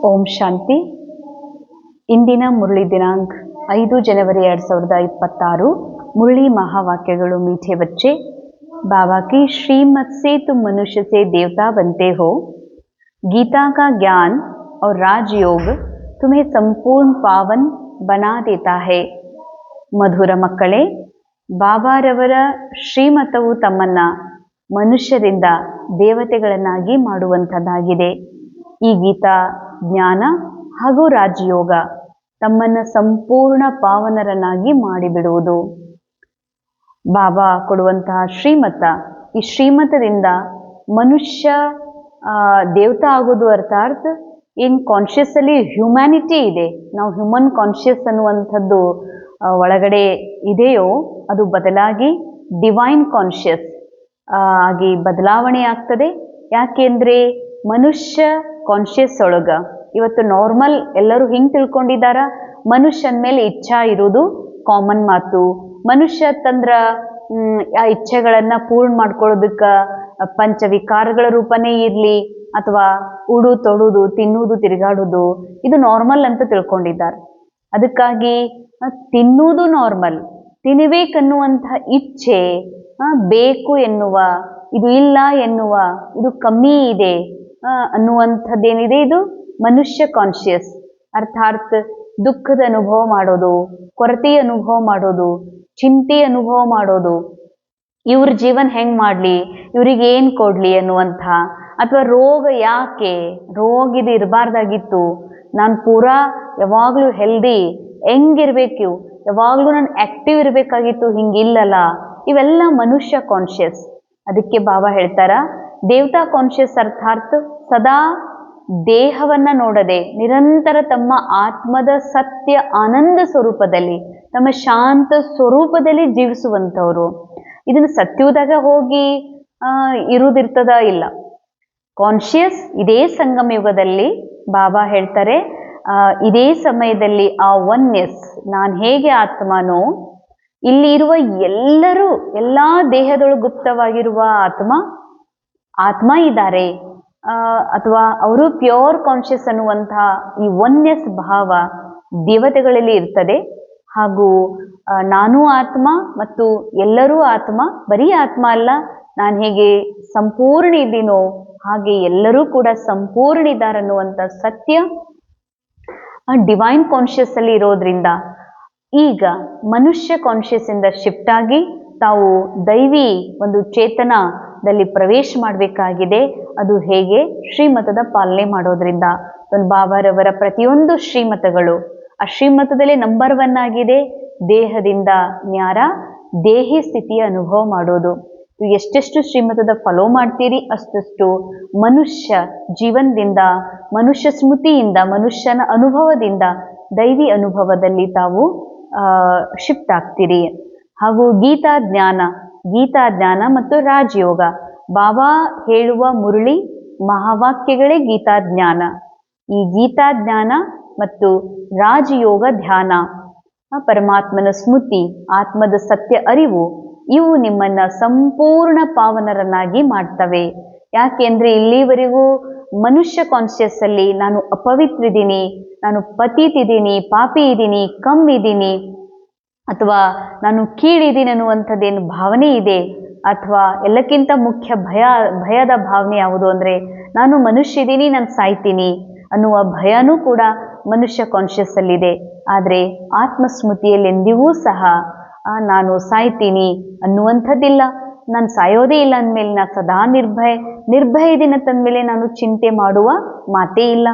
ಓಂ ಶಾಂತಿ. ಇಂದಿನ ಮುರಳಿ ದಿನಾಂಕ 5 ಜನವರಿ 2026. मुरली महावाक्यಗಳು मीठे बच्चे. बाबा की श्रीमत से तुम मनुष्य से देवता बनते हो. गीता का ज्ञान और राजयोग तुम्हें संपूर्ण पावन बना देता है. ಮಧುರ ಮಕ್ಕಳೇ, ಬಾಬಾರವರ ಶ್ರೀಮತವು ತಮ್ಮನ್ನ ಮನುಷ್ಯರಿಂದ ದೇವತೆಗಳನ್ನಾಗಿ ಮಾಡುವಂಥದ್ದಾಗಿದೆ. ಈ ಗೀತಾ ಜ್ಞಾನ ಹಾಗೂ ರಾಜಯೋಗ ತಮ್ಮನ್ನ ಸಂಪೂರ್ಣ ಪಾವನರನ್ನಾಗಿ ಮಾಡಿಬಿಡುವುದು. ಬಾಬಾ ಕೊಡುವಂತಹ ಶ್ರೀಮತ, ಈ ಶ್ರೀಮತದಿಂದ ಮನುಷ್ಯ ದೇವತಾ ಆಗೋದು ಅರ್ಥಾತ್ ಏನು ಕಾನ್ಷಿಯಸ್ ಅಲ್ಲಿ ಹ್ಯುಮ್ಯಾನಿಟಿ ಇದೆ, ನಾವು ಹ್ಯೂಮನ್ ಕಾನ್ಷಿಯಸ್ ಅನ್ನುವಂಥದ್ದು ಒಳಗಡೆ ಇದೆಯೋ ಅದು ಬದಲಾಗಿ ಡಿವೈನ್ ಕಾನ್ಷಿಯಸ್ ಆಗಿ ಬದಲಾವಣೆ ಆಗ್ತದೆ. ಯಾಕೆಂದ್ರೆ ಮನುಷ್ಯ ಕಾನ್ಷಿಯಸ್ ಒಳಗ ಇವತ್ತು ನಾರ್ಮಲ್ ಎಲ್ಲರೂ ಹಿಂಗೆ ತಿಳ್ಕೊಂಡಿದ್ದಾರ, ಮನುಷ್ಯನ ಮೇಲೆ ಇಚ್ಛಾ ಇರೋದು ಕಾಮನ್ ಮಾತು. ಮನುಷ್ಯ ತಂದ್ರ ಆ ಇಚ್ಛೆಗಳನ್ನ ಪೂರ್ಣ ಮಾಡ್ಕೊಳ್ಳೋದಕ್ಕೆ ಪಂಚವಿಕಾರಗಳ ರೂಪನೇ ಇರಲಿ ಅಥವಾ ಉಡು ತೊಡುದು ತಿನ್ನುವುದು ತಿರುಗಾಡುವುದು ಇದು ನಾರ್ಮಲ್ ಅಂತ ತಿಳ್ಕೊಂಡಿದ್ದಾರೆ. ಅದಕ್ಕಾಗಿ ತಿನ್ನುವುದು ನಾರ್ಮಲ್, ತಿನ್ನಬೇಕನ್ನುವಂತಹ ಇಚ್ಛೆ, ಬೇಕು ಎನ್ನುವ, ಇದು ಇಲ್ಲ ಎನ್ನುವ, ಇದು ಕಮ್ಮಿ ಇದೆ ಅನ್ನುವಂಥದ್ದೇನಿದೆ ಇದು ಮನುಷ್ಯ ಕಾನ್ಷಿಯಸ್. ಅರ್ಥಾತ್ ದುಃಖದ ಅನುಭವ ಮಾಡೋದು, ಕೊರತೆ ಅನುಭವ ಮಾಡೋದು, ಚಿಂತೆ ಅನುಭವ ಮಾಡೋದು, ಇವ್ರ ಜೀವನ ಹೆಂಗ್ ಮಾಡ್ಲಿ, ಇವ್ರಿಗೆ ಏನ್ ಕೊಡ್ಲಿ ಅನ್ನುವಂಥ, ಅಥವಾ ರೋಗ ಯಾಕೆ, ರೋಗ ಇದು ಇರಬಾರ್ದಾಗಿತ್ತು, ನಾನು ಪೂರಾ ಯಾವಾಗ್ಲೂ ಹೆಲ್ದಿ ಹೆಂಗಿರ್ಬೇಕು, ಯಾವಾಗ್ಲೂ ನಾನು ಆಕ್ಟಿವ್ ಇರಬೇಕಾಗಿತ್ತು, ಹಿಂಗಿಲ್ಲಲ್ಲ, ಇವೆಲ್ಲ ಮನುಷ್ಯ ಕಾನ್ಷಿಯಸ್. ಅದಕ್ಕೆ ಬಾಬಾ ಹೇಳ್ತಾರ, ದೇವತಾ ಕಾನ್ಷಿಯಸ್ ಅರ್ಥಾತ್ ಸದಾ ದೇಹವನ್ನ ನೋಡದೆ ನಿರಂತರ ತಮ್ಮ ಆತ್ಮದ ಸತ್ಯ ಆನಂದ ಸ್ವರೂಪದಲ್ಲಿ, ತಮ್ಮ ಶಾಂತ ಸ್ವರೂಪದಲ್ಲಿ ಜೀವಿಸುವಂಥವ್ರು. ಇದನ್ನು ಸತ್ಯದಾಗ ಹೋಗಿ ಇರುವುದಿರ್ತದ ಇಲ್ಲ. ಕಾನ್ಷಿಯಸ್ ಇದೇ ಸಂಗಮ ಯುಗದಲ್ಲಿ ಬಾಬಾ ಹೇಳ್ತಾರೆ, ಇದೇ ಸಮಯದಲ್ಲಿ ಆ ಒನ್ನೆಸ್, ನಾನು ಹೇಗೆ ಆತ್ಮನೋ, ಇಲ್ಲಿ ಇರುವ ಎಲ್ಲರೂ ಎಲ್ಲಾ ದೇಹದೊಳಗೆ ಗುಪ್ತವಾಗಿರುವ ಆತ್ಮ ಇದ್ದಾರೆ, ಅಥವಾ ಅವರು ಪ್ಯೂರ್ ಕಾನ್ಷಿಯಸ್ ಅನ್ನುವಂತಹ ಈ ಒನ್ನೆಸ್ ಭಾವ ದೇವತೆಗಳಲ್ಲಿ ಇರ್ತದೆ. ಹಾಗೂ ನಾನು ಆತ್ಮ ಮತ್ತು ಎಲ್ಲರೂ ಆತ್ಮ, ಬರೀ ಆತ್ಮ ಅಲ್ಲ, ನಾನು ಹೇಗೆ ಸಂಪೂರ್ಣ ಇದ್ದೀನೋ ಹಾಗೆ ಎಲ್ಲರೂ ಕೂಡ ಸಂಪೂರ್ಣ ಇದ್ದಾರೆ ಅನ್ನುವಂಥ ಸತ್ಯ ಡಿವೈನ್ ಕಾನ್ಷಿಯಸ್ ಅಲ್ಲಿ ಇರೋದ್ರಿಂದ ಈಗ ಮನುಷ್ಯ ಕಾನ್ಷಿಯಸ್ ಇಂದ ಶಿಫ್ಟ್ ಆಗಿ ತಾವು ದೈವಿ ಒಂದು ಚೇತನದಲ್ಲಿ ಪ್ರವೇಶ ಮಾಡಬೇಕಾಗಿದೆ. ಅದು ಹೇಗೆ? ಶ್ರೀಮತದ ಪಾಲನೆ ಮಾಡೋದ್ರಿಂದ. ಬಾಬಾರವರ ಪ್ರತಿಯೊಂದು ಶ್ರೀಮತಗಳು ಆ ಶ್ರೀಮತದಲ್ಲಿ ನಂಬರ್ 1 ಆಗಿದೆ, ದೇಹದಿಂದ ನ್ಯಾರ ದೇಹಿ ಸ್ಥಿತಿಯ ಅನುಭವ ಮಾಡೋದು. ಎಷ್ಟೆಷ್ಟು ಶ್ರೀಮತದ ಫಾಲೋ ಮಾಡ್ತೀರಿ ಅಷ್ಟಷ್ಟು ಮನುಷ್ಯ ಜೀವನದಿಂದ, ಮನುಷ್ಯ ಸ್ಮೃತಿಯಿಂದ, ಮನುಷ್ಯನ ಅನುಭವದಿಂದ ದೈವಿ ಅನುಭವದಲ್ಲಿ ತಾವು ಶಿಫ್ಟ್ ಆಗ್ತೀರಿ. ಹಾಗೂ ಗೀತಾ ಜ್ಞಾನ ಮತ್ತು ರಾಜಯೋಗ, ಬಾಬಾ ಹೇಳುವ ಮುರಳಿ ಮಹಾವಾಕ್ಯಗಳೇ ಗೀತಾ ಜ್ಞಾನ. ಈ ಗೀತಾ ಜ್ಞಾನ ಮತ್ತು ರಾಜಯೋಗ ಧ್ಯಾನ, ಪರಮಾತ್ಮನ ಸ್ಮೃತಿ, ಆತ್ಮದ ಸತ್ಯ ಅರಿವು, ಇವು ನಿಮ್ಮನ್ನ ಸಂಪೂರ್ಣ ಪಾವನರನ್ನಾಗಿ ಮಾಡ್ತವೆ. ಯಾಕೆಂದ್ರೆ ಇಲ್ಲಿವರೆಗೂ ಮನುಷ್ಯ ಕಾನ್ಷಿಯಸ್ ಅಲ್ಲಿ ನಾನು ಅಪವಿತ್ರ ಇದ್ದೀನಿ, ನಾನು ಪತೀತ್ ಇದ್ದೀನಿ, ಪಾಪಿ ಇದ್ದೀನಿ, ಕಮ್ಮಿ ಇದ್ದೀನಿ, ಅಥವಾ ನಾನು ಕೀಳಿದ್ದೀನಿ ಅನ್ನುವಂಥದ್ದೇನು ಭಾವನೆ ಇದೆ, ಅಥವಾ ಎಲ್ಲಕ್ಕಿಂತ ಮುಖ್ಯ ಭಯದ ಭಾವನೆ ಯಾವುದು ಅಂದ್ರೆ ನಾನು ಮನುಷ್ಯ ಇದ್ದೀನಿ, ನಾನು ಸಾಯ್ತೀನಿ ಅನ್ನುವ ಭಯನೂ ಕೂಡ ಮನುಷ್ಯ ಕಾನ್ಷಿಯಸ್ ಅಲ್ಲಿದೆ. ಆದರೆ ಆತ್ಮಸ್ಮೃತಿಯಲ್ಲಿ ಎಂದಿಗೂ ಸಹ ನಾನು ಸಾಯ್ತೀನಿ ಅನ್ನುವಂಥದ್ದಿಲ್ಲ, ನಾನು ಸಾಯೋದೇ ಇಲ್ಲ ಅಂದಮೇಲೆ ನಾನು ಸದಾ ನಿರ್ಭಯ ಇದ್ದೀನಿ ಅಂತಂದ್ಮೇಲೆ ನಾನು ಚಿಂತೆ ಮಾಡುವ ಮಾತೇ ಇಲ್ಲ.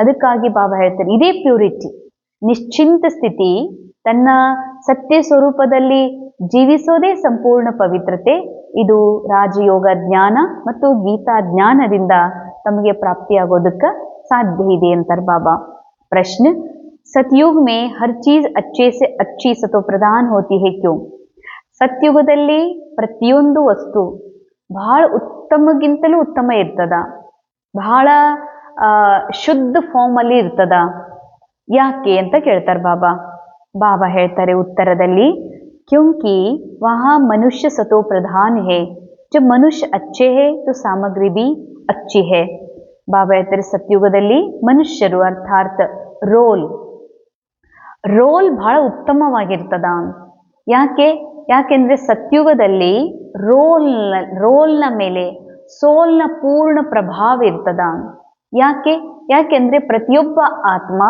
ಅದಕ್ಕಾಗಿ ಬಾಬಾ ಹೇಳ್ತಾರೆ, ಇದೇ ಪ್ಯೂರಿಟಿ, ನಿಶ್ಚಿಂತ ಸ್ಥಿತಿ, ತನ್ನ ಸತ್ಯ ಸ್ವರೂಪದಲ್ಲಿ ಜೀವಿಸೋದೇ ಸಂಪೂರ್ಣ ಪವಿತ್ರತೆ. ಇದು ರಾಜಯೋಗ ಜ್ಞಾನ ಮತ್ತು ಗೀತಾ ಜ್ಞಾನದಿಂದ ತಮಗೆ ಪ್ರಾಪ್ತಿಯಾಗೋದಕ್ಕೆ ಸಾಧ್ಯ ಇದೆ ಅಂತಾರೆ ಬಾಬಾ. ಪ್ರಶ್ನೆ, सतयुग में हर चीज अच्छे से अच्छी सतो प्रधान होती है क्यों? ಸತ್ಯುಗದಲ್ಲಿ ಪ್ರತಿಯೊಂದು ವಸ್ತು ಬಹಳ ಉತ್ತಮಗಿಂತಲೂ ಉತ್ತಮ ಇರ್ತದ, ಬಹಳ ಶುದ್ಧ ಫಾರ್ಮ್ ಅಲ್ಲಿ ಇರ್ತದ, ಯಾಕೆ ಅಂತ ಕೇಳ್ತಾರೆ ಬಾಬಾ. ಬಾಬಾ ಹೇಳ್ತಾರೆ ಉತ್ತರದಲ್ಲಿ, क्योंकि वहाँ मनुष्य सतो प्रधान है, जब मनुष्य अच्छे है तो सामग्री भी अच्छी है. ಬಾಬಾ ಹೇಳ್ತಾರೆ ಸತ್ಯುಗದಲ್ಲಿ ಮನುಷ್ಯರು ಅರ್ಥಾತ್ ರೋಲ್ ಬಹಳ ಉತ್ತಮವಾಗಿರ್ತದ. ಯಾಕೆಂದ್ರೆ ಸತ್ಯುಗದಲ್ಲಿ ರೋಲ್ನ ಮೇಲೆ ಸೋಲ್ನ ಪೂರ್ಣ ಪ್ರಭಾವ ಇರ್ತದ. ಯಾಕೆಂದ್ರೆ ಪ್ರತಿಯೊಬ್ಬ ಆತ್ಮ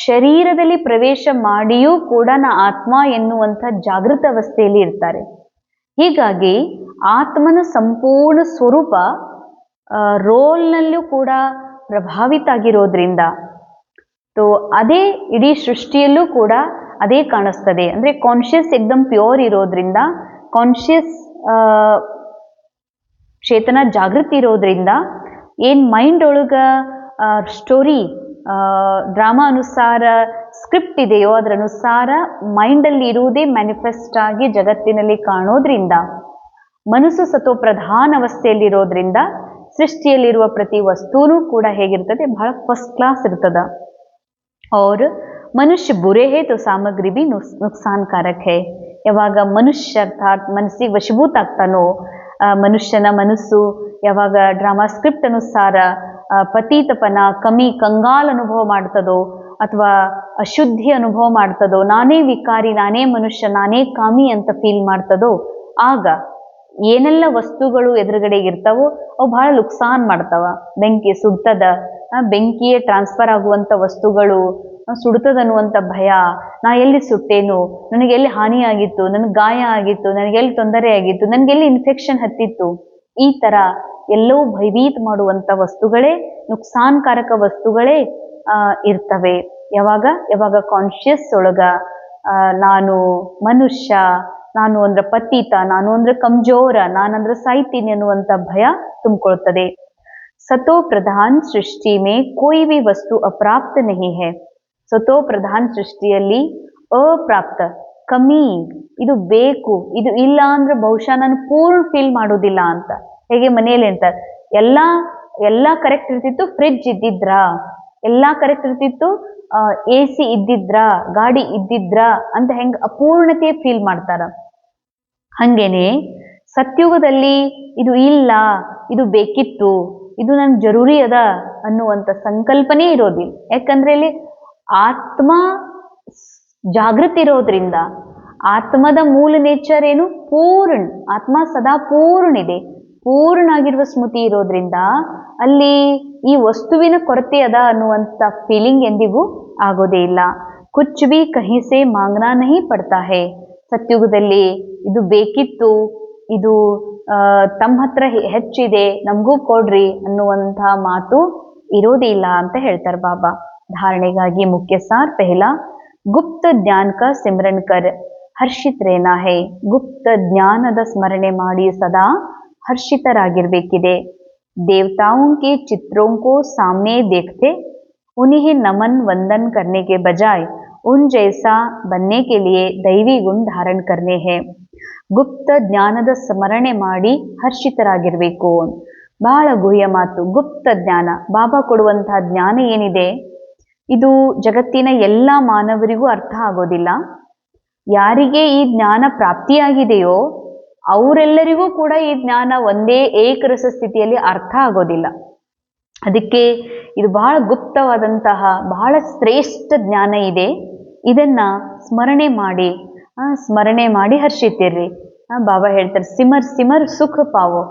ಶರೀರದಲ್ಲಿ ಪ್ರವೇಶ ಮಾಡಿಯೂ ಕೂಡ ನಾ ಆತ್ಮ ಎನ್ನುವಂಥ ಜಾಗೃತ ಅವಸ್ಥೆಯಲ್ಲಿ ಇರ್ತಾರೆ. ಹೀಗಾಗಿ ಆತ್ಮನ ಸಂಪೂರ್ಣ ಸ್ವರೂಪ ರೋಲ್ನಲ್ಲೂ ಕೂಡ ಪ್ರಭಾವಿತ ಆಗಿರೋದ್ರಿಂದ ಅದೇ ಇಡೀ ಸೃಷ್ಟಿಯಲ್ಲೂ ಕೂಡ ಅದೇ ಕಾಣಿಸ್ತದೆ. ಅಂದ್ರೆ ಕಾನ್ಶಿಯಸ್ ಎಕ್ದಮ್ ಪ್ಯೂರ್ ಇರೋದ್ರಿಂದ, ಕಾನ್ಶಿಯಸ್ ಚೇತನ ಜಾಗೃತಿ ಇರೋದ್ರಿಂದ ಏನ್ ಮೈಂಡ್ ಒಳಗ ಸ್ಟೋರಿ ಡ್ರಾಮಾ ಅನುಸಾರ ಸ್ಕ್ರಿಪ್ಟ್ ಇದೆಯೋ ಅದರ ಅನುಸಾರ ಮೈಂಡಲ್ಲಿ ಇರುವುದೇ ಮ್ಯಾನಿಫೆಸ್ಟ್ ಆಗಿ ಜಗತ್ತಿನಲ್ಲಿ ಕಾಣೋದ್ರಿಂದ, ಮನಸ್ಸು ಸತೋಪ್ರಧಾನ ಅವಸ್ಥೆಯಲ್ಲಿರೋದ್ರಿಂದ ಸೃಷ್ಟಿಯಲ್ಲಿರುವ ಪ್ರತಿ ವಸ್ತುನೂ ಕೂಡ ಹೇಗಿರ್ತದೆ, ಬಹಳ ಫಸ್ಟ್ ಕ್ಲಾಸ್ ಇರ್ತದ. और ಮನುಷ್ಯ ಬುರೆ ಹೇ ತೋ ಸಾಮಗ್ರಿ ಬಿ ನುಕ್ಸಾನ್ಕಾರಕ್ ಹೇ. ಯಾವಾಗ ಮನುಷ್ಯ ಅರ್ಥಾತ್ ಮನಸ್ಸಿಗೆ ವಶೀಭೂತ ಆಗ್ತಾನೋ, ಮನುಷ್ಯನ ಮನಸ್ಸು ಯಾವಾಗ ಡ್ರಾಮಾ ಸ್ಕ್ರಿಪ್ಟ್ ಅನುಸಾರ ಪತೀತಪನ, ಕಮಿ, ಕಂಗಾಲ್ ಅನುಭವ ಮಾಡ್ತದೋ ಅಥವಾ ಅಶುದ್ಧಿ ಅನುಭವ ಮಾಡ್ತದೋ, ನಾನೇ ವಿಕಾರಿ, ನಾನೇ ಮನುಷ್ಯ, ನಾನೇ ಕಾಮಿ ಅಂತ ಫೀಲ್ ಮಾಡ್ತದೋ, ಆಗ ಏನೆಲ್ಲ ವಸ್ತುಗಳು ಎದುರುಗಡೆ ಇರ್ತಾವೋ ಅವು ಬಹಳ ನುಕ್ಸಾನ್ ಮಾಡ್ತಾವ. ಬೆಂಕಿ ಸುಡ್ತದ, ಬೆಂಕಿಯೇ ಟ್ರಾನ್ಸ್ಫರ್ ಆಗುವಂಥ ವಸ್ತುಗಳು ಸುಡ್ತದನ್ನುವಂಥ ಭಯ, ನಾ ಎಲ್ಲಿ ಸುಟ್ಟೇನು, ನನಗೆಲ್ಲಿ ಹಾನಿ ಆಗಿತ್ತು, ನನಗೆ ಗಾಯ ಆಗಿತ್ತು, ನನಗೆಲ್ಲಿ ತೊಂದರೆ ಆಗಿತ್ತು, ನನಗೆಲ್ಲಿ ಇನ್ಫೆಕ್ಷನ್ ಹತ್ತಿತ್ತು, ಈ ಥರ ಎಲ್ಲವೂ ಭಯಭೀತ ಮಾಡುವಂಥ ವಸ್ತುಗಳೇ, ನುಕ್ಸಾನ್ಕಾರಕ ವಸ್ತುಗಳೇ ಇರ್ತವೆ. ಯಾವಾಗ ಕಾನ್ಶಿಯಸ್ ಒಳಗ ನಾನು ಮನುಷ್ಯ, ನಾನು ಅಂದ್ರೆ ಪತೀತ, ನಾನು ಅಂದ್ರೆ ಕಮ್ಜೋರ, ನಾನಂದ್ರೆ ಸಾಯ್ತೀನಿ ಅನ್ನುವಂಥ ಭಯ ತುಂಬಿಕೊಳ್ತದೆ. ಸತೋ ಪ್ರಧಾನ್ ಸೃಷ್ಟಿ ಮೇ ಕೋಯಿ ಭಿ ವಸ್ತು ಅಪ್ರಾಪ್ತ ನಹಿ ಹೈ. ಸತೋ ಪ್ರಧಾನ್ ಸೃಷ್ಟಿಯಲ್ಲಿ ಅಪ್ರಾಪ್ತ, ಕಮ್ಮಿ, ಇದು ಬೇಕು, ಇದು ಇಲ್ಲ ಅಂದ್ರೆ ಬಹುಶಃ ನಾನು ಪೂರ್ಣ ಫೀಲ್ ಮಾಡೋದಿಲ್ಲ ಅಂತ. ಹೇಗೆ ಮನೆಯಲ್ಲಿ ಹೇಳ್ತಾರೆ, ಎಲ್ಲ ಕರೆಕ್ಟ್ ಇರ್ತಿತ್ತು, ಫ್ರಿಡ್ಜ್ ಇದ್ದಿದ್ರ, ಎಲ್ಲ ಕರೆಕ್ಟ್ ಇರ್ತಿತ್ತು, AC ಇದ್ದಿದ್ರ, ಗಾಡಿ ಇದ್ದಿದ್ರ ಅಂತ ಹೆಂಗ ಅಪೂರ್ಣತೆ ಫೀಲ್ ಮಾಡ್ತಾರ. ಹಂಗೇನೆ ಸತ್ಯುಗದಲ್ಲಿ ಇದು ಇಲ್ಲ, ಇದು ಬೇಕಿತ್ತು, ಇದು ನನ್ಗೆ ಜರೂರಿ ಅದ ಅನ್ನುವಂಥ ಸಂಕಲ್ಪನೆ ಇರೋದಿಲ್ಲ. ಯಾಕಂದ್ರೆ ಇಲ್ಲಿ ಆತ್ಮ ಜಾಗೃತಿ ಇರೋದ್ರಿಂದ, ಆತ್ಮದ ಮೂಲ ನೇಚರ್ ಏನು, ಪೂರ್ಣ ಆತ್ಮ ಸದಾ ಪೂರ್ಣ ಇದೆ, ಪೂರ್ಣ ಆಗಿರುವ ಸ್ಮೃತಿ ಇರೋದ್ರಿಂದ ಅಲ್ಲಿ ಈ ವಸ್ತುವಿನ ಕೊರತೆ ಅದ ಅನ್ನುವಂಥ ಫೀಲಿಂಗ್ ಎಂದಿಗೂ ಆಗೋದೇ ಇಲ್ಲ. ಕುಚ್ ಬಿ ಕಹಿ ಸೆ ಮಾಂಗ್ನಾ ನಹಿ ಪಡ್ತಾ ಹೇ. ಸತ್ಯುಗದಲ್ಲಿ ಇದು ಬೇಕಿತ್ತು, ಇದು ತಮ್ಮ ಹತ್ರ ಹೆಚ್ಚಿದೆ, ನಮಗೂ ಕೊಡ್ರಿ ಅನ್ನುವಂಥ ಮಾತು ಇರೋದಿಲ್ಲ ಅಂತ ಹೇಳ್ತಾರೆ ಬಾಬಾ. ಧಾರಣೆಗಾಗಿ ಮುಖ್ಯ ಸಾರ್ ಪೆಹ್ಲಾ, ಗುಪ್ತ ಜ್ಞಾನ ಕಾ ಸಿಮ್ರನ್ ಕರ್ ಹರ್ಷಿತ್ ರೇನಾ ಹೇ. ಗುಪ್ತ ಜ್ಞಾನದ ಸ್ಮರಣೆ ಮಾಡಿ ಸದಾ ಹರ್ಷಿತರಾಗಿರ್ಬೇಕಿದೆ. ದೇವತಾओं के चित्रों को सामने देखते उन्हें नमन वंदन करने के बजाय उन जैसा बनने के लिए दैवी गुण धारण करने हैं. ಗುಪ್ತ ಜ್ಞಾನದ ಸ್ಮರಣೆ ಮಾಡಿ ಹರ್ಷಿತರಾಗಿರ್ಬೇಕು. ಬಹಳ ಗುಹ್ಯ ಮಾತು. ಗುಪ್ತ ಜ್ಞಾನ, ಬಾಬಾ ಕೊಡುವಂತಹ ಜ್ಞಾನ ಏನಿದೆ, ಇದು ಜಗತ್ತಿನ ಎಲ್ಲ ಮಾನವರಿಗೂ ಅರ್ಥ ಆಗೋದಿಲ್ಲ. ಯಾರಿಗೆ ಈ ಜ್ಞಾನ ಪ್ರಾಪ್ತಿಯಾಗಿದೆಯೋ ಅವರೆಲ್ಲರಿಗೂ ಕೂಡ ಈ ಜ್ಞಾನ ಒಂದೇ ಏಕರಸ ಸ್ಥಿತಿಯಲ್ಲಿ ಅರ್ಥ ಆಗೋದಿಲ್ಲ. ಅದಕ್ಕೆ ಇದು ಬಹಳ ಗುಪ್ತವಾದಂತಹ ಬಹಳ ಶ್ರೇಷ್ಠ ಜ್ಞಾನ ಇದೆ. ಇದನ್ನ ಸ್ಮರಣೆ ಮಾಡಿ ಹರ್ಷಿತಿರ್ರಿ. ಬಾಬಾ ಹೇಳ್ತಾರೆ, ಸಿಮರ್ ಸುಖ ಪಾವೋ.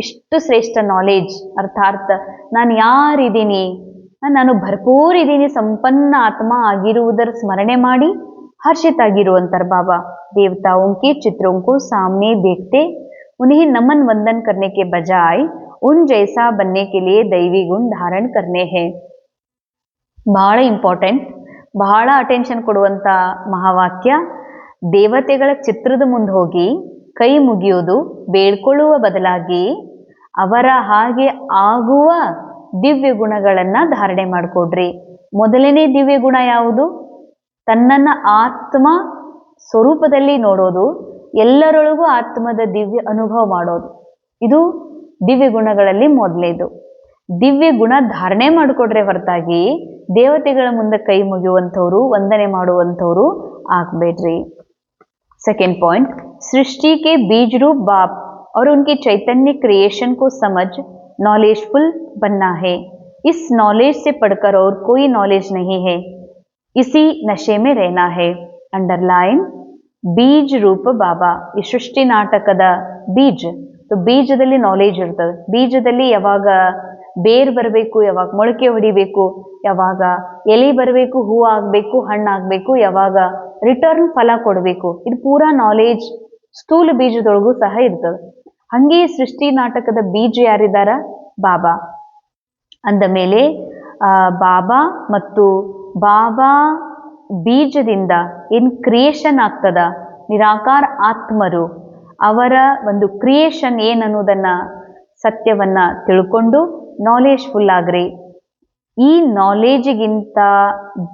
ಇಷ್ಟು ಶ್ರೇಷ್ಠ ನಾಲೆಜ್, ಅರ್ಥಾತ್ ನಾನು ಯಾರಿದ್ದೀನಿ, ನಾನು ಭರ್ಪೂರ್ ಇದ್ದೀನಿ, ಸಂಪನ್ನ ಆತ್ಮ ಆಗಿರುವುದರ ಸ್ಮರಣೆ ಮಾಡಿ ಹರ್ಷಿತ ಆಗಿರುವಂತಾರೆ ಬಾಬಾ. ದೇವತಾओं के चित्रों को सामने देखते उन्हें नमन वंदन करने के बजाय उन जैसा बनने के लिए दैवी गुण धारण करने हैं. ಬಹಳ ಇಂಪಾರ್ಟೆಂಟ್, ಬಹಳ ಅಟೆನ್ಷನ್ ಕೊಡುವಂತ ಮಹಾವಾಕ್ಯ. ದೇವತೆಗಳ ಚಿತ್ರದ ಮುಂದೆ ಹೋಗಿ ಕೈ ಮುಗಿಯೋದು, ಬೇಡ್ಕೊಳ್ಳುವ ಬದಲಾಗಿ ಅವರ ಹಾಗೆ ಆಗುವ ದಿವ್ಯ ಗುಣಗಳನ್ನ ಧಾರಣೆ ಮಾಡಿಕೊಡ್ರಿ. ಮೊದಲನೇ ದಿವ್ಯ ಗುಣ ಯಾವುದು? ತನ್ನನ್ನ ಆತ್ಮ ಸ್ವರೂಪದಲ್ಲಿ ನೋಡೋದು, ಎಲ್ಲರೊಳಗೂ ಆತ್ಮದ ದಿವ್ಯ ಅನುಭವ ಮಾಡೋದು. ಇದು ದಿವ್ಯ ಗುಣಗಳಲ್ಲಿ ಮೊದಲೇದು. ದಿವ್ಯ ಗುಣ ಧಾರಣೆ ಮಾಡಿಕೊಡ್ರೆ ಹೊರತಾಗಿ ದೇವತೆಗಳ ಮುಂದೆ ಕೈ ಮುಗಿಯುವಂಥವ್ರು, ವಂದನೆ ಮಾಡುವಂಥವ್ರು ಆಗ್ಬೇಡ್ರಿ. सेकेंड पॉइंट, सृष्टि के बीज रूप बाप और उनके चैतन्य क्रिएशन को समझ नॉलेजफुल बनना है। इस नॉलेज से पढ़कर और कोई नॉलेज नहीं है, इसी नशे में रहना है। अंडरलाइन ಬೀಜ ರೂಪ ಬಾಬಾ. ಈ ಸೃಷ್ಟಿ ನಾಟಕದ ಬೀಜ, ಬೀಜದಲ್ಲಿ ನಾಲೆಜ್ ಇರ್ತದೆ. ಬೀಜದಲ್ಲಿ ಯಾವಾಗ ಬೇರ್ ಬರಬೇಕು, ಯಾವಾಗ ಮೊಳಕೆ ಹೊಡಿಬೇಕು, ಯಾವಾಗ ಎಲೆ ಬರಬೇಕು, ಹೂ ಆಗಬೇಕು, ಹಣ್ಣಾಗಬೇಕು, ಯಾವಾಗ ರಿಟರ್ನ್ ಫಲ ಕೊಡಬೇಕು, ಇದು ಪೂರಾ ನಾಲೆಜ್ ಸ್ಥೂಲ ಬೀಜದೊಳಗೂ ಸಹ ಇರ್ತದೆ. ಹಂಗೆ ಸೃಷ್ಟಿ ನಾಟಕದ ಬೀಜ ಯಾರಿದ್ದಾರ? ಬಾಬಾ. ಅಂದ ಮೇಲೆ ಬಾಬಾ ಮತ್ತು ಬಾಬಾ ಬೀಜದಿಂದ ಏನು ಕ್ರಿಯೇಷನ್ ಆಗ್ತದ, ನಿರಾಕಾರ ಆತ್ಮರು ಅವರ ಒಂದು ಕ್ರಿಯೇಷನ್ ಏನನ್ನೋದನ್ನ ಸತ್ಯವನ್ನ ತಿಳ್ಕೊಂಡು ನಾಲೆಜ್ಫುಲ್ ಆಗ್ರಿ. ಈ ನಾಲೆಜ್ಗಿಂತ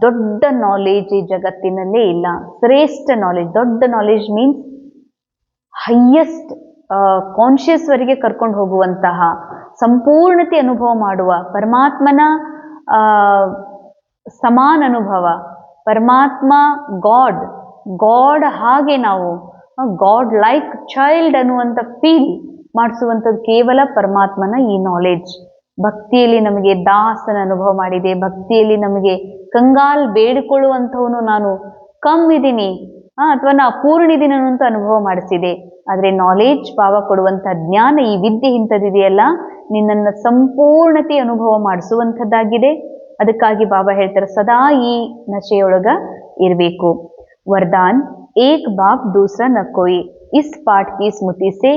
ದೊಡ್ಡ ನಾಲೆಜ್ ಈ ಜಗತ್ತಿನಲ್ಲೇ ಇಲ್ಲ. ಶ್ರೇಷ್ಠ ನಾಲೆಜ್, ದೊಡ್ಡ ನಾಲೆಜ್ ಮೀನ್ಸ್ ಹೈಯೆಸ್ಟ್ ಕಾನ್ಷಿಯಸ್ ವರೆಗೆ ಕರ್ಕೊಂಡು ಹೋಗುವಂತಹ, ಸಂಪೂರ್ಣತೆ ಅನುಭವ ಮಾಡುವ, ಪರಮಾತ್ಮನ ಸಮಾನ ಅನುಭವ, ಪರಮಾತ್ಮ ಗಾಡ್ ಹಾಗೆ ನಾವು ಗಾಡ್ ಲೈಕ್ ಚೈಲ್ಡ್ ಅನ್ನುವಂಥ ಫೀಲ್ ಮಾಡಿಸುವಂಥದ್ದು ಕೇವಲ ಪರಮಾತ್ಮನ ಈ ನಾಲೆಜ್. ಭಕ್ತಿಯಲ್ಲಿ ನಮಗೆ ದಾಸನ ಅನುಭವ ಮಾಡಿದೆ, ಭಕ್ತಿಯಲ್ಲಿ ನಮಗೆ ಕಂಗಾಲ್ ಬೇಡಿಕೊಳ್ಳುವಂಥವನು ನಾನು ಕಮ್ಮಿದ್ದೀನಿ ಅಥವಾ ನಾ ಅಪೂರ್ಣಿದ್ದೀನಿ ಅನ್ನುವಂಥ ಅನುಭವ ಮಾಡಿಸಿದೆ. ಆದರೆ ನಾಲೆಜ್ ಬಾಬಾ ಕೊಡುವಂಥ ಜ್ಞಾನ, ಈ ವಿದ್ಯೆ ಇಂಥದ್ದಿದೆಯಲ್ಲ, ನಿನ್ನನ್ನು ಸಂಪೂರ್ಣತೆ ಅನುಭವ ಮಾಡಿಸುವಂಥದ್ದಾಗಿದೆ. ಅದಕ್ಕಾಗಿ ಬಾಬಾ ಹೇಳ್ತಾರೆ ಸದಾ ಈ ನಶೆಯೊಳಗ ಇರಬೇಕು. ವರದಾನ್ ಏಕ್ ಬಾಪ್ ದೂಸರಾ ನ ಕೋಯಿ. इस पाठ की स्मृति से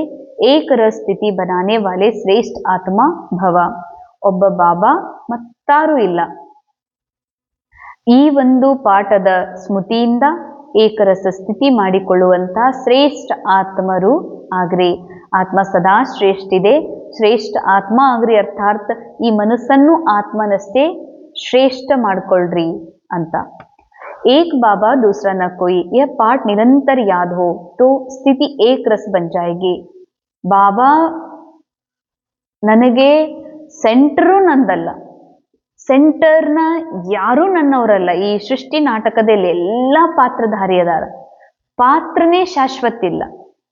एक रस स्थिति बनाने वाले श्रेष्ठ आत्मा भव. ಒಬ್ಬ ಬಾಬಾ ಮತ್ತಾರೂ ಇಲ್ಲ. ಈ ಒಂದು ಪಾಠದ ಸ್ಮೃತಿಯಿಂದ ಏಕರಸ ಸ್ಥಿತಿ ಮಾಡಿಕೊಳ್ಳುವಂತಹ ಶ್ರೇಷ್ಠ ಆತ್ಮರು ಆಗ್ರಿ. ಆತ್ಮ ಸದಾ ಶ್ರೇಷ್ಠ ಇದೆ, ಶ್ರೇಷ್ಠ ಆತ್ಮ ಆಗ್ರಿ. ಅರ್ಥಾತ್ ಈ ಮನಸ್ಸನ್ನು ಆತ್ಮನಷ್ಟೇ ಶ್ರೇಷ್ಠ ಮಾಡ್ಕೊಳ್ರಿ ಅಂತ. एक बाबा दूसरा न कोई, यह पाठ निरंतर याद हो तो स्थिति एक रस बन जाएगी. ಬಾಬಾ ನನಗೆ ಸೆಂಟರು ನಂದಲ್ಲ, ಸೆಂಟರ್ನ ಯಾರೂ ನನ್ನವರಲ್ಲ. ಈ ಸೃಷ್ಟಿ ನಾಟಕದಲ್ಲಿ ಎಲ್ಲ ಪಾತ್ರಧಾರಿ ಅದಾರ, ಪಾತ್ರನೇ ಶಾಶ್ವತ ಇಲ್ಲ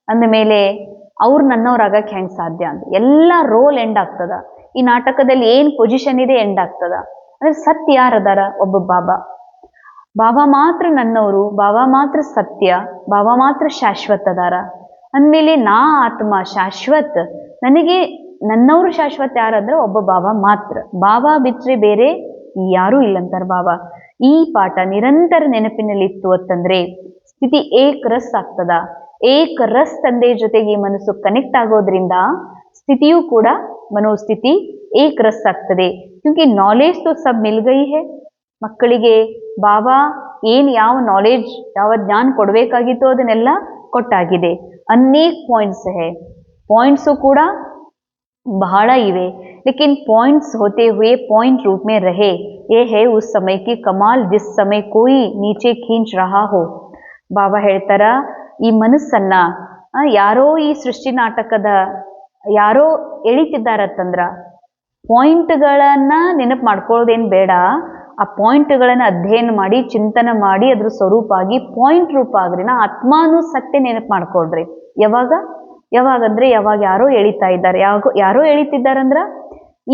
ಅಂದಮೇಲೆ ಅವ್ರು ನನ್ನವ್ರಾಗಕ್ಕೆ ಹೆಂಗೆ ಸಾಧ್ಯ ಅಂತ. ಎಲ್ಲ ರೋಲ್ ಎಂಡ್ ಆಗ್ತದ. ಈ ನಾಟಕದಲ್ಲಿ ಏನು ಪೊಸಿಷನ್ ಇದೆ ಎಂಡ್ ಆಗ್ತದ. ಅಂದ್ರೆ ಸತ್ಯ ಯಾರದಾರ? ಒಬ್ಬ ಬಾಬಾ. ಬಾಬಾ ಮಾತ್ರ ನನ್ನವರು, ಬಾಬಾ ಮಾತ್ರ ಸತ್ಯ, ಬಾಬಾ ಮಾತ್ರ ಶಾಶ್ವತ ಅದಾರ ಅಂದಮೇಲೆ ನಾ ಆತ್ಮ ಶಾಶ್ವತ್. ನನಗೆ ನನ್ನವರು ಶಾಶ್ವತ ಯಾರಂದ್ರೆ ಒಬ್ಬ ಬಾಬಾ ಮಾತ್ರ. ಬಾಬಾ ಬಿಟ್ರೆ ಬೇರೆ ಯಾರೂ ಇಲ್ಲಂತಾರೆ ಬಾಬಾ. ಈ ಪಾಠ ನಿರಂತರ ನೆನಪಿನಲ್ಲಿತ್ತು ಅಂತಂದ್ರೆ ಸ್ಥಿತಿ ಏಕ್ ರಸ್ ಆಗ್ತದ. ಏಕ್ ರಸ್ ತಂದೆ ಜೊತೆಗೆ ಈ ಮನಸ್ಸು ಕನೆಕ್ಟ್ ಆಗೋದ್ರಿಂದ ಸ್ಥಿತಿಯೂ ಕೂಡ ಮನೋಸ್ಥಿತಿ ಏಕ್ ರಸ್ ಆಗ್ತದೆ. ಕ್ಯೂಂಕಿ ನಾಲೆಜ್ ತೋ ಸಬ್ ಮಿಲ್ ಗಯಿ ಹೈ. ಮಕ್ಕಳಿಗೆ ಬಾಬಾ ಏನು ಯಾವ ನಾಲೆಜ್, ಯಾವ ಜ್ಞಾನ ಕೊಡಬೇಕಾಗಿತ್ತು ಅದನ್ನೆಲ್ಲ ಕೊಟ್ಟಾಗಿದೆ. ಅನೇಕ ಪಾಯಿಂಟ್ಸ್ ಹೈ, ಪಾಯಿಂಟ್ಸು ಕೂಡ ಬಹಳ ಇವೆ. लेकिन पॉइंट्स होते हुए पॉइंट रूप में रहे, ये है उस समय की कमाल जिस समय कोई नीचे खींच रहा हो. ಬಾಬಾ ಹೇಳ್ತಾರ ಈ ಮನಸ್ಸನ್ನ ಯಾರೋ ಈ ಸೃಷ್ಟಿ ನಾಟಕದ ಯಾರೋ ಎಳಿತಿದ್ದಾರತ್ತಂದ್ರ ಪಾಯಿಂಟ್ಗಳನ್ನ ನೆನಪು ಮಾಡ್ಕೊಳ್ಳೋದೇನು ಬೇಡ. ಆ ಪಾಯಿಂಟ್ಗಳನ್ನು ಅಧ್ಯಯನ ಮಾಡಿ ಚಿಂತನೆ ಮಾಡಿ ಅದ್ರ ಸ್ವರೂಪ ಆಗಿ ಪಾಯಿಂಟ್ ರೂಪ ಆಗ್ರಿ. ನಾ ಆತ್ಮಾನು ಸತ್ಯ ನೆನಪು ಮಾಡ್ಕೊಳ್ರಿ. ಯಾವಾಗಂದ್ರೆ ಯಾವಾಗ ಯಾರೋ ಎಳಿತಾ ಇದ್ದಾರೆ, ಯಾರೋ ಎಳಿತಿದ್ದಾರಂದ್ರ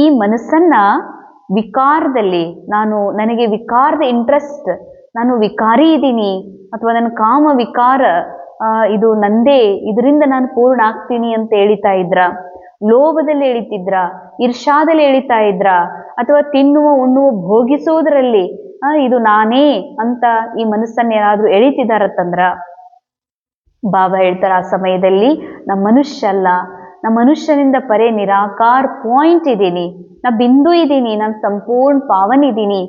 ಈ ಮನಸ್ಸನ್ನ ವಿಕಾರದಲ್ಲಿ ನನಗೆ ವಿಕಾರದ ಇಂಟ್ರೆಸ್ಟ್, ನಾನು ವಿಕಾರಿ ಇದ್ದೀನಿ ಅಥವಾ ನನ್ನ ಕಾಮ ವಿಕಾರ ಇದು ನಂದೇ, ಇದರಿಂದ ನಾನು ಪೂರ್ಣ ಆಗ್ತೀನಿ ಅಂತ ಎಳಿತಾ ಇದ್ರ, ಲೋಭದಲ್ಲಿ ಎಳಿತಿದ್ರ, ಇರ್ಷಾದಲ್ಲಿ ಎಳಿತಾ ಇದ್ರ, ಅಥವಾ ತಿನ್ನುವ ಉಣ್ಣುವ ಭೋಗಿಸುವುದರಲ್ಲಿ ಇದು ನಾನೇ ಅಂತ ಈ ಮನಸ್ಸನ್ನ ಯಾರಾದ್ರೂ ಎಳಿತಿದಾರತ್ತಂದ್ರ ಬಾಬಾ ಹೇಳ್ತಾರ ಆ ಸಮಯದಲ್ಲಿ ನಾ ಮನುಷ್ಯ ಅಲ್ಲ, ನಾ ಮನುಷ್ಯನಿಂದ ಪರೇ ನಿರಾಕಾರ ಪಾಯಿಂಟ್ ಇದ್ದೀನಿ, ನಾ ಬಿಂದು ಇದ್ದೀನಿ, ನಾನು ಸಂಪೂರ್ಣ ಪಾವನ್ ಇದ್ದೀನಿ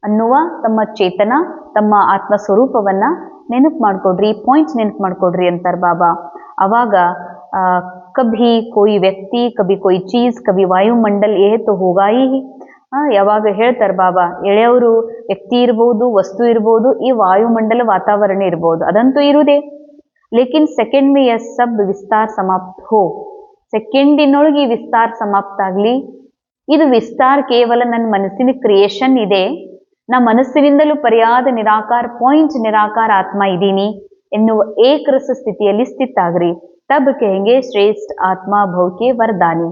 ಅನ್ನುವ ತಮ್ಮ ಚೇತನ, ತಮ್ಮ ಆತ್ಮ ಸ್ವರೂಪವನ್ನ ನೆನಪು ಮಾಡ್ಕೊಡ್ರಿ, ಪಾಯಿಂಟ್ಸ್ ನೆನಪು ಮಾಡ್ಕೊಡ್ರಿ ಅಂತಾರೆ ಬಾಬಾ. ಅವಾಗ ಕಭಿ ಕೋಯಿ ವ್ಯಕ್ತಿ, ಕಭಿ ಕೋಯಿ ಚೀಸ್, ಕಭಿ ವಾಯುಮಂಡಲ್ ಏ ತೋ ಹೋಗಾ ಹಿ. ಯಾವಾಗ ಹೇಳ್ತಾರೆ ಬಾಬಾ, ಎಳೆಯವರು ವ್ಯಕ್ತಿ ಇರ್ಬೋದು, ವಸ್ತು ಇರ್ಬೋದು, ಈ ವಾಯುಮಂಡಲ ವಾತಾವರಣ ಇರ್ಬೋದು, ಅದಂತೂ ಇರುವುದೇ. ಲೇಕಿನ್ ಸೆಕೆಂಡ್ ಮೇ ಯಹ ಸಬ್ ವಿಸ್ತಾರ ಸಮಾಪ್ತ ಹೋ. ಸೆಕೆಂಡಿನೊಳಗೆ ಈ ವಿಸ್ತಾರ ಸಮಾಪ್ತ ಆಗಲಿ. ಇದು ವಿಸ್ತಾರ ಕೇವಲ ನನ್ನ ಮನಸ್ಸಿನ ಕ್ರಿಯೇಷನ್ ಇದೆ, ನಾ ಮನಸ್ಸಿನಿಂದಲೂ ಪರ್ಯಾದ ನಿರಾಕಾರ ಪಾಯಿಂಟ್, ನಿರಾಕಾರ ಆತ್ಮ ಇದ್ದೀನಿ ಎನ್ನುವ ಏಕರಸ ಸ್ಥಿತಿಯಲ್ಲಿ ಸ್ಥಿತಾಗ್ರಿ. ತಬ್ ಕಹೆಂಗೆ ಶ್ರೇಷ್ಠ ಆತ್ಮ ಭೌಕೆ ವರದಾನಿ.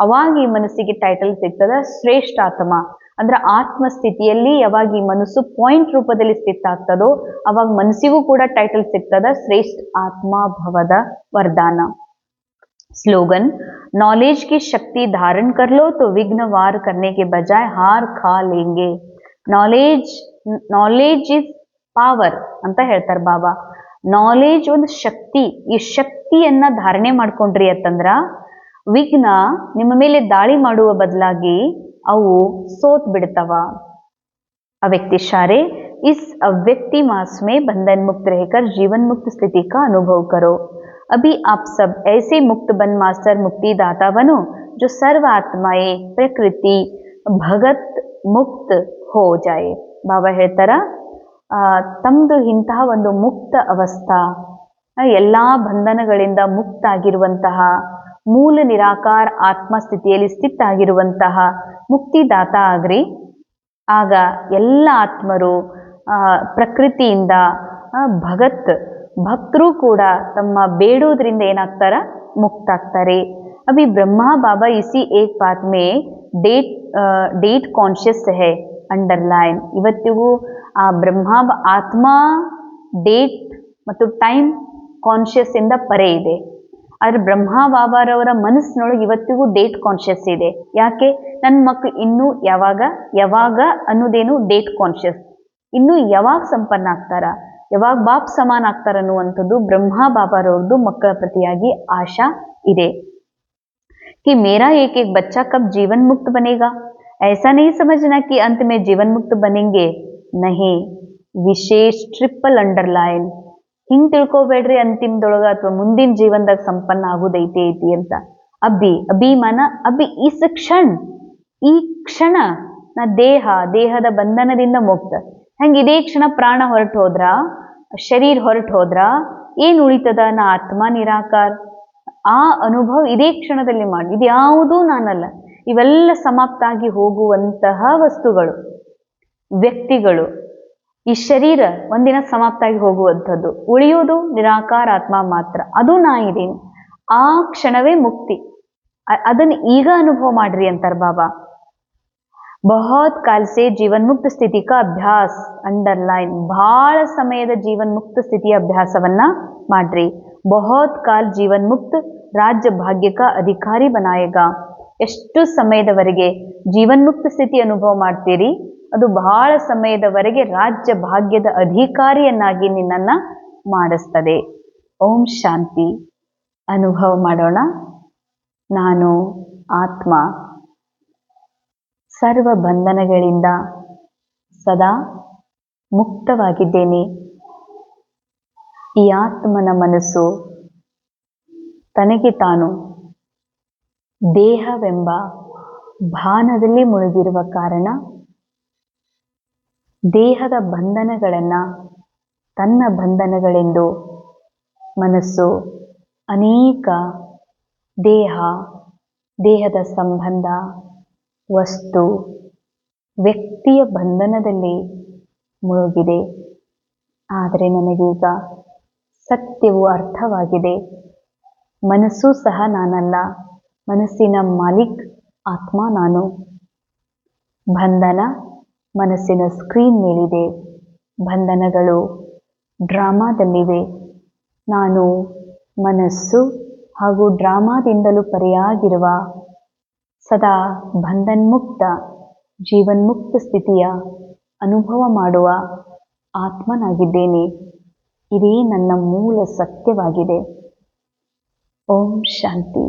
ಅವಾಗ ಈ ಮನಸ್ಸಿಗೆ ಟೈಟಲ್ ಸಿಗ್ತದ ಶ್ರೇಷ್ಠ ಆತ್ಮ. ಅಂದ್ರೆ ಆತ್ಮ ಸ್ಥಿತಿಯಲ್ಲಿ ಯಾವಾಗ ಈ ಮನಸ್ಸು ಪಾಯಿಂಟ್ ರೂಪದಲ್ಲಿ ಸ್ಥಿತ ಆಗ್ತದೋ ಅವಾಗ ಮನಸ್ಸಿಗೂ ಕೂಡ ಟೈಟಲ್ ಸಿಗ್ತದ ಶ್ರೇಷ್ಠ ಆತ್ಮ ಭವದ ವರದಾನ. स्लोगन, नॉलेज की शक्ति धारण कर लो तो विघ्न वार करने के बजाय हार खा लेंगे. ನಾಲೆಜ್ ಇಸ್ ಪವರ್ ಅಂತ ಹೇಳ್ತಾರೆ ಬಾಬಾ. ನಾಲೆಜ್ ಒಂದು ಶಕ್ತಿ. ಈ ಶಕ್ತಿಯನ್ನ ಧಾರಣೆ ಮಾಡ್ಕೊಂಡ್ರಿ ಅಂತಂದ್ರ ವಿಘ್ನ ನಿಮ್ಮ ಮೇಲೆ ದಾಳಿ ಮಾಡುವ ಬದಲಾಗಿ ಅವು ಸೋತ್ ಬಿಡ್ತಾವ. अव्यक्ति इशारे, इस अव्यक्ति मास में बंधन मुक्त रहकर जीवन मुक्त स्थिति का अनुभव करो. अभी आप सब ऐसे मुक्त बन मास्टर मुक्ति दाता बनो जो सर्व आत्माएं प्रकृति भगत मुक्त हो जाए. ಬಾಬಾ ಹೇಳ್ತಾರ ತಮ್ದು ಇಂತಹ ಒಂದು ಮುಕ್ತ ಅವಸ್ಥಾ, ಎಲ್ಲಾ ಬಂಧನಗಳಿಂದ ಮುಕ್ತ ಆಗಿರುವಂತಹ ಮೂಲ ನಿರಾಕಾರ ಆತ್ಮಸ್ಥಿತಿಯಲ್ಲಿ ಸ್ಥಿತ ಆಗಿರುವಂತಹ ಮುಕ್ತಿದಾತ ಆಗ್ರಿ. ಆಗ ಎಲ್ಲ ಆತ್ಮರು ಪ್ರಕೃತಿಯಿಂದ ಭಕ್ತರು ಕೂಡ ತಮ್ಮ ಬೇಡೋದ್ರಿಂದ ಏನಾಗ್ತಾರ ಮುಕ್ತ ಆಗ್ತಾರೆ. ಅಭಿ ಬ್ರಹ್ಮ ಬಾಬಾ ಇಸಿ ಏಕ್ ಬಾತ್ ಮೇ ಡೇಟ್ ಕಾನ್ಶಿಯಸ್ ಹೇ ಅಂಡರ್ಲೈನ್. ಇವತ್ತಿಗೂ ಆ ಬ್ರಹ್ಮ ಆತ್ಮ ಡೇಟ್ ಮತ್ತು ಟೈಮ್ ಕಾನ್ಶಿಯಸ್ ಇಂದ ಪರೆ ಇದೆ. ಆದ್ರೆ ಬ್ರಹ್ಮ ಬಾಬಾರವರ ಮನಸ್ಸಿನೊಳಗೆ ಇವತ್ತಿಗೂ ಡೇಟ್ ಕಾನ್ಶಿಯಸ್ ಇದೆ. ಯಾಕೆ? ನನ್ನ ಮಕ್ಕಳು ಇನ್ನೂ ಯಾವಾಗ ಅನ್ನೋದೇನು ಡೇಟ್ ಕಾನ್ಶಿಯಸ್. ಇನ್ನು ಯಾವಾಗ ಸಂಪನ್ನ ಆಗ್ತಾರ, ಯಾವಾಗ ಬಾಪ್ ಸಮಾನ ಆಗ್ತಾರ ಅನ್ನುವಂಥದ್ದು ಬ್ರಹ್ಮ ಬಾಬಾರವ್ರದ್ದು ಮಕ್ಕಳ ಪ್ರತಿಯಾಗಿ ಆಶಾ ಇದೆ. कि मेरा एक एक बच्चा कब जीवन मुक्त बनेगा, ऐसा नहीं समझना कि अंत में जीवन मुक्त बनेंगे. नहीं, विशेष ट्रिपल अंडरलाइन. ಹಿಂಗ್ ತಿಳ್ಕೊಬೇಡ್ರಿ ಅಂತಿಮದೊಳಗ ಅಥವಾ ಮುಂದಿನ ಜೀವನದಾಗ ಸಂಪನ್ನ ಆಗುದೈತಿ ಅಂತ. ಅಭಿಮಾನ ಇಸ್ ಈ ಕ್ಷಣ ನಾ ದೇಹದ ಬಂಧನದಿಂದ ಮುಕ್ತ. ಹಂಗ ಇದೇ ಕ್ಷಣ ಪ್ರಾಣ ಹೊರಟು ಹೋದ್ರ, ಶರೀರ ಹೊರಟು ಹೋದ್ರ ಏನ್ ಉಳಿತದ? ನಾ ಆತ್ಮ ನಿರಾಕಾರ. ಆ ಅನುಭವ ಇದೇ ಕ್ಷಣದಲ್ಲಿ ಮಾಡಿ. ಇದು ಯಾವುದೂ ನಾನಲ್ಲ. ಇವೆಲ್ಲ ಸಮಾಪ್ತ ಆಗಿ ಹೋಗುವಂತಹ ವಸ್ತುಗಳು, ವ್ಯಕ್ತಿಗಳು. ಈ ಶರೀರ ಒಂದಿನ ಸಮಾಪ್ತ ಆಗಿ ಹೋಗುವಂಥದ್ದು. ಉಳಿಯೋದು ನಿರಾಕಾರ ಆತ್ಮ ಮಾತ್ರ. ಅದು ನಾ ಇದ್ದೀನಿ. ಆ ಕ್ಷಣವೇ ಮುಕ್ತಿ. ಅದನ್ನ ಈಗ ಅನುಭವ ಮಾಡ್ರಿ ಅಂತಾರ ಬಾಬಾ. बहुत काल से जीवन मुक्त स्थिति का अभ्यास अंडरलाइन. ಬಹಳ ಸಮಯದ ಜೀವನ್ ಮುಕ್ತ ಸ್ಥಿತಿಯ ಅಭ್ಯಾಸವನ್ನ ಮಾಡ್ರಿ. बहुत काल जीवन मुक्त राज्य भाग्य का अधिकारी बनाएगा. ಎಷ್ಟು ಸಮಯದವರೆಗೆ ಜೀವನ್ ಮುಕ್ತ ಸ್ಥಿತಿ ಅನುಭವ ಮಾಡ್ತೀರಿ, ಅದು ಬಹಳ ಸಮಯದವರೆಗೆ ರಾಜ್ಯ ಭಾಗ್ಯದ ಅಧಿಕಾರಿಯನ್ನಾಗಿ ನಿನ್ನನ್ನ ಮಾಡಿಸ್ತದೆ. ಓಂ ಶಾಂತಿ. ಅನುಭವ ಮಾಡೋಣ. ನಾನು ಆತ್ಮ ಸರ್ವ ಬಂಧನಗಳಿಂದ ಸದಾ ಮುಕ್ತವಾಗಿದ್ದೇನೆ. ಈ ಆತ್ಮನ ಮನಸ್ಸು ತನಗೆ ತಾನು ದೇಹವೆಂಬ ಭಾನದಲ್ಲಿ ಮುಳುಗಿರುವ ಕಾರಣ ದೇಹದ ಬಂಧನಗಳನ್ನು ತನ್ನ ಬಂಧನಗಳೆಂದು ಮನಸ್ಸು ಅನೇಕ ದೇಹದ ಸಂಬಂಧ, ವಸ್ತು, ವ್ಯಕ್ತಿಯ ಬಂಧನದಲ್ಲಿ ಮುಳುಗಿದೆ. ಆದರೆ ನನಗೀಗ ಸತ್ಯವು ಅರ್ಥವಾಗಿದೆ. ಮನಸ್ಸು ಸಹ ನಾನಲ್ಲ, ಮನಸ್ಸಿನ ಮಾಲೀಕ್ ಆತ್ಮ ನಾನು. ಬಂಧನ ಮನಸ್ಸಿನ ಸ್ಕ್ರೀನ್ ಮೇಲಿದೆ. ಬಂಧನಗಳು ಡ್ರಾಮಾದಲ್ಲಿವೆ. ನಾನು ಮನಸ್ಸು ಹಾಗೂ ಡ್ರಾಮಾದಿಂದಲೂ ಪರೆಯಾಗಿರುವ ಸದಾ ಬಂಧನ್ಮುಕ್ತ ಜೀವನ್ಮುಕ್ತ ಸ್ಥಿತಿಯ ಅನುಭವ ಮಾಡುವ ಆತ್ಮನಾಗಿದ್ದೇನೆ. ಇದೇ ನನ್ನ ಮೂಲ ಸತ್ಯವಾಗಿದೆ. ಓಂ ಶಾಂತಿ.